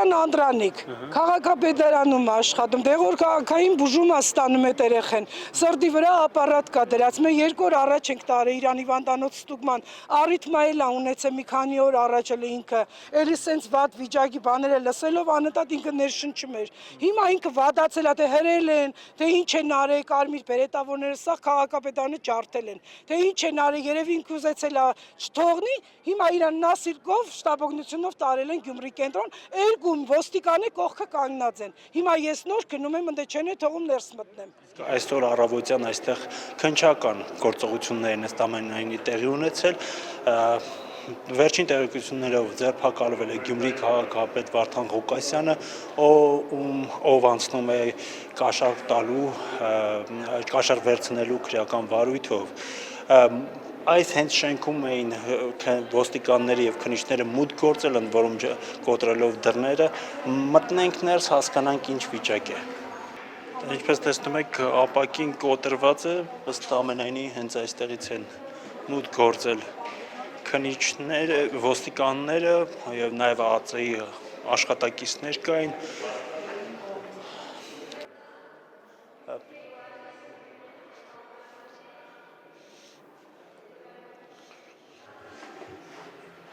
Սարյան Անդրանիկ, քաղաքապետարանում աշխատում, դեղոր քաղաքային բուժում ստանում է երեխեն, սրտի վրա ապարատ կա դրած, մենք 2 օր առաջ ենք տարել իրան հիվանդանոց ստուգման, առիթմայել ունեցել մի քանի օր առաջ էլ ինքը, էլի սենց վատ վիճակի բաները լսելով անընդհատ ինքը ներշնչում էր, հիմա ինքը վադացել է, թե հրել են, թե ինչ են արել, կարմիր բերետավորները, սա քաղաքապետարանը ջարդել են, թե ինչ են արել, երևի ինքը ուզեցել է չթողնի, հիմա իրան Նասիրկով շտաբօգնությունով տարել են Գյումրի կենտրոն, 2 ոստիկանի կողքը կանգնած են, հիմա ես նոր գնում եմ, ընդ չեն թողում ներս մտնեմ։ Այսօր առավոտյան այստեղ քննչական գործողություններ են ըստ ամենայնի տեղի ունեցել, վերջին տեղեկություններով ձերբակալվել է Գյումրի քաղաքապետ Վարդան Ղուկասյանը, ով անցնում է կաշառ վերցնելու քրեական վարույթով։ Այս հենց շենքում էին ոստիկանները եւ քննիչները մուտք գործել, ընդ որում կոտրելով դռները, մտնենք ներս, հասկանանք ինչ վիճակ է։ Ինչպես տեսնում եք, ապակին կոտրված է, ըստ ամենայնի հենց այստեղից են մուտք գործել քննիչները, ոստիկանները եւ նաեւ ԱԱԾ-ի աշխատակիցներ կային։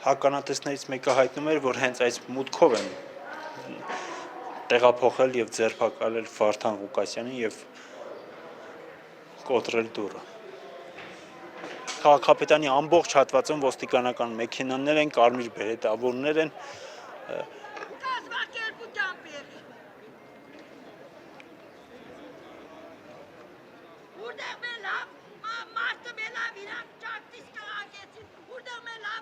Հականատեսներից մեկը հայտնում էր, որ հենց այս մուտքով են տեղափոխել եւ ձերբակալել Վարդան Ղուկասյանին եւ կոտրել դուռը։ Քաղաքապետարանի ամբողջ հատվածում ոստիկանական մեքենաներ են, կարմիր բերետավորներ են։ Ուրդեղ մեր լավ մարդը մեր լավ իրանք ճարտիստ կղագեցին, ուրդեղ մեր լավ